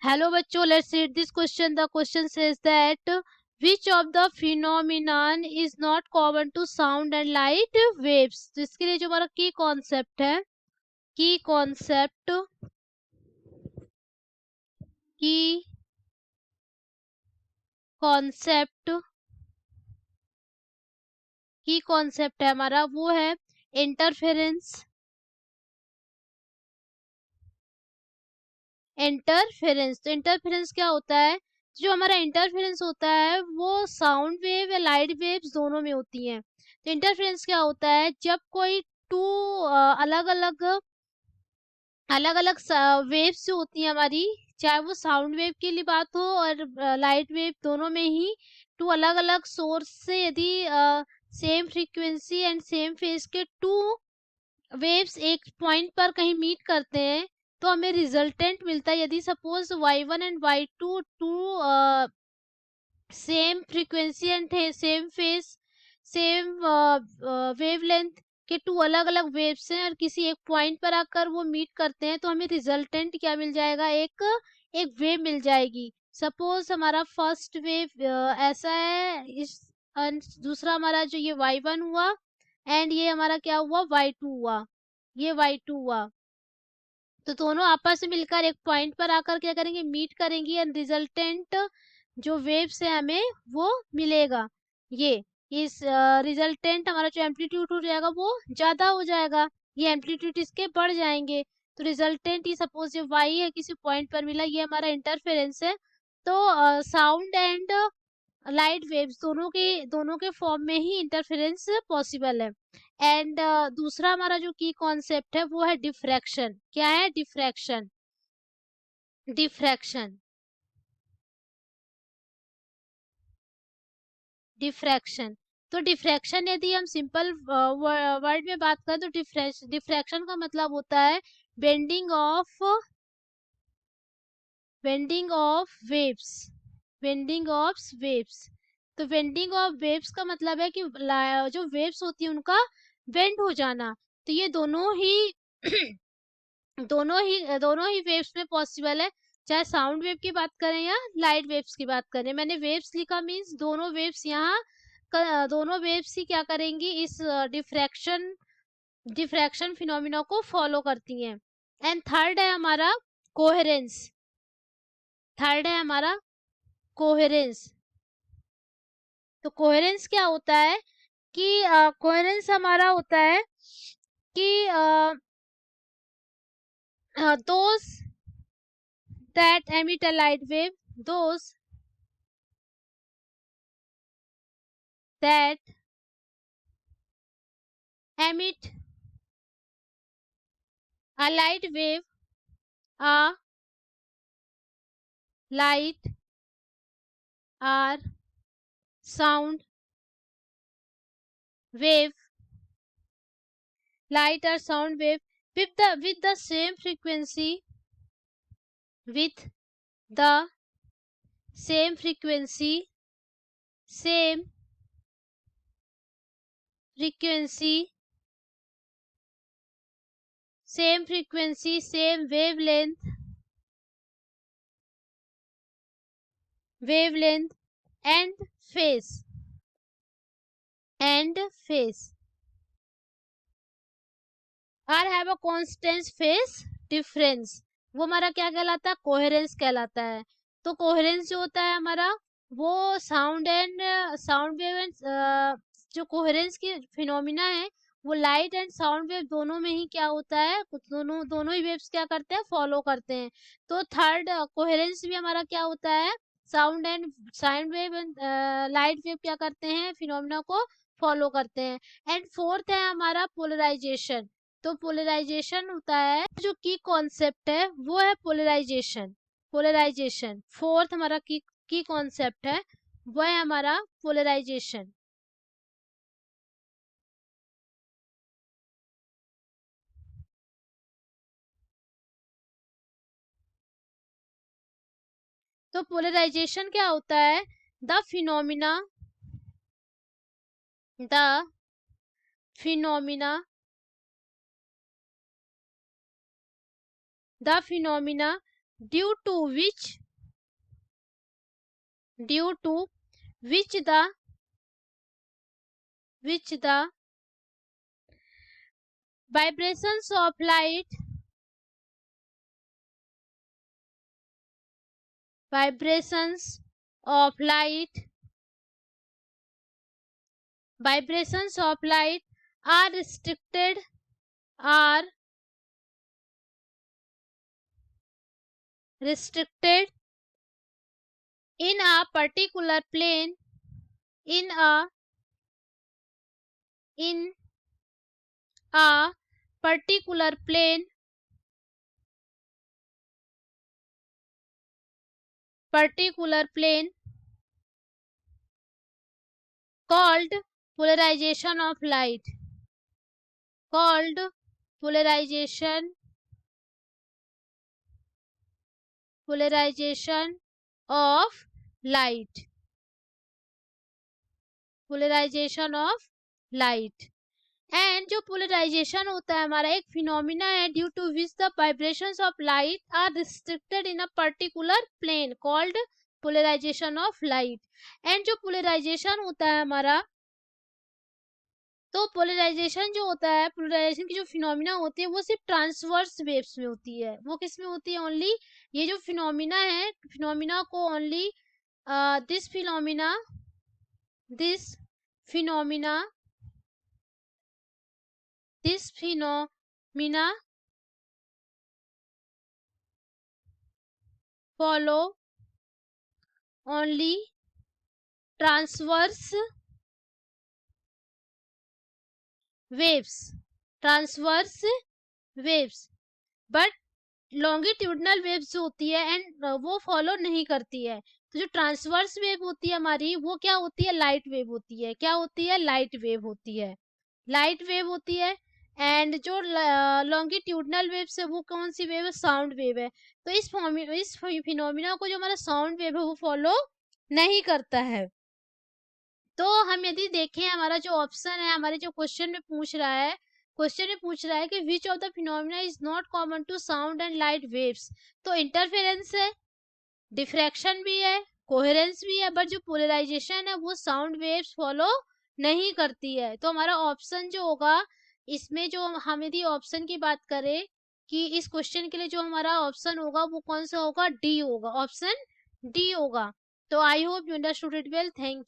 Hello बच्चों, let's read this question. The question says that which of the phenomenon is not common to sound and light waves. तो इसके लिए जो हमारा की कॉन्सेप्ट है, की कॉन्सेप्ट की कॉन्सेप्ट की कॉन्सेप्ट है हमारा, वो है इंटरफेरेंस। इंटरफेरेंस तो इंटरफेरेंस क्या होता है? जो हमारा इंटरफेरेंस होता है वो साउंड वेव या लाइट वेव्स दोनों में होती हैं। तो इंटरफेरेंस क्या होता है? जब कोई टू अलग अलग अलग अलग वेव्स जो होती हैं हमारी, चाहे वो साउंड वेव की लिए बात हो और लाइट वेव, दोनों में ही टू अलग अलग सोर्स से यदि same frequency and same phase के टू वेव्स एक पॉइंट पर कहीं मीट करते हैं तो हमें रिजल्टेंट मिलता है। यदि suppose y1 and y2 two same frequency and same phase same wavelength के टू अलग अलग वेव्स हैं और किसी एक पॉइंट पर आकर वो मीट करते हैं, तो हमें रिजल्टेंट क्या मिल जाएगा? एक वेव मिल जाएगी। सपोज हमारा फर्स्ट वेव ऐसा है, इस दूसरा हमारा जो ये y1 हुआ एंड ये हमारा क्या हुआ? y2 हुआ, ये y2 हुआ। तो दोनों आपस में मिलकर एक पॉइंट पर आकर क्या करेंगे? मीट करेंगी एंड रिजल्टेंट जो वेव्स है हमें वो मिलेगा। ये इस रिजल्टेंट हमारा जो एम्पलीट्यूड हो जाएगा वो ज्यादा हो जाएगा, ये एम्पलीट्यूड इसके बढ़ जाएंगे। तो रिजल्टेंट ये सपोज ये वाई है, किसी पॉइंट पर मिला, ये हमारा इंटरफेरेंस है। तो साउंड एंड लाइट वेव्स दोनों के फॉर्म में ही इंटरफेरेंस पॉसिबल है। एंड दूसरा हमारा जो की कॉन्सेप्ट है वो है डिफ्रैक्शन। क्या है? डिफ्रैक्शन। डिफ्रैक्शन डिफ्रैक्शन तो डिफ्रैक्शन यदि हम सिंपल वर्ड में बात करें तो डिफ्रैक्शन का मतलब होता है bending of waves. Bending of waves. तो बेंडिंग ऑफ वेव्स का मतलब है कि जो वेव्स होती है उनका बेंड हो जाना। तो ये दोनों ही वेव्स में पॉसिबल है, चाहे साउंड वेव की बात करें या लाइट वेव्स की बात करें। मैंने वेव्स लिखा मीन्स दोनों वेव्स यहाँ दोनों वेव्स ही क्या करेंगी? इस डिफ्रैक्शन फिनोमिना को फॉलो करती हैं। एंड थर्ड है हमारा कोहेरेंस। थर्ड है हमारा कोहेरेंस। तो कोहेरेंस क्या होता है कि कोहेरेंस हमारा होता है कि those that emit a light wave, those that emit a light wave, a light or sound wave, light or sound wave with the same frequency, with the same frequency, same frequency, same frequency, same wavelength and phase, and phase और have a constant phase difference, वो हमारा क्या कहलाता है? Coherence कहलाता है। तो coherence जो होता है हमारा, वो साउंड वेव एंड जो कोहेरेंस की फिनोमिना है वो लाइट एंड साउंड वेव दोनों में ही क्या होता है? कुछ दोनों ही वेव्स क्या करते हैं? फॉलो करते हैं। तो थर्ड कोहेरेंस भी हमारा क्या होता है? Sound wave and light wave क्या करते हैं? फिनोमिना को फॉलो करते हैं। एंड फोर्थ है हमारा पोलराइजेशन। तो पोलराइजेशन होता है, जो की कॉन्सेप्ट है वो है पोलराइजेशन। पोलराइजेशन फोर्थ हमारा की कॉन्सेप्ट है, वो है हमारा पोलराइजेशन। तो पोलराइजेशन क्या होता है? The phenomena the phenomena the phenomena due to which the vibrations of light vibrations of light are restricted in a particular plane in a particular plane called polarization of light polarization of light and जो polarization होता है हमारा एक phenomena है due to which the vibrations of light are restricted in a particular plane called polarization of light. And जो polarization होता है हमारा, तो पोलराइजेशन जो होता है, पोलराइजेशन की जो फिनोमिना होती है वो सिर्फ ट्रांसवर्स वेव्स में होती है। वो किस में होती है? ओनली ये जो फिनोमिना है, फिनोमिना को only this phenomena follow only transverse waves but longitudinal waves जो होती है एंड वो फॉलो नहीं करती है। तो जो ट्रांसवर्स वेव होती है हमारी वो क्या होती है? लाइट वेव होती है। क्या होती है? लाइट वेव होती है। एंड जो लॉन्गिट्यूडनल वेव्स है वो कौन सी वेव है? साउंड वेव है। तो इस फिनोमिना को जो हमारा साउंड वेव है वो फॉलो नहीं करता है। तो हम यदि देखें हमारा जो ऑप्शन है, हमारे जो क्वेश्चन में पूछ रहा है कि which of the phenomena is not common to sound and light waves. तो इंटरफेरेंस है, डिफ्रैक्शन भी है, कोहेरेंस भी है, बट जो पोलराइजेशन है वो साउंड वेव्स फॉलो नहीं करती है। तो हमारा ऑप्शन जो होगा इसमें, जो हम यदि ऑप्शन की बात करें कि इस क्वेश्चन के लिए जो हमारा ऑप्शन होगा वो कौन सा होगा? डी होगा, ऑप्शन डी होगा। तो I hope you understood it well. Thank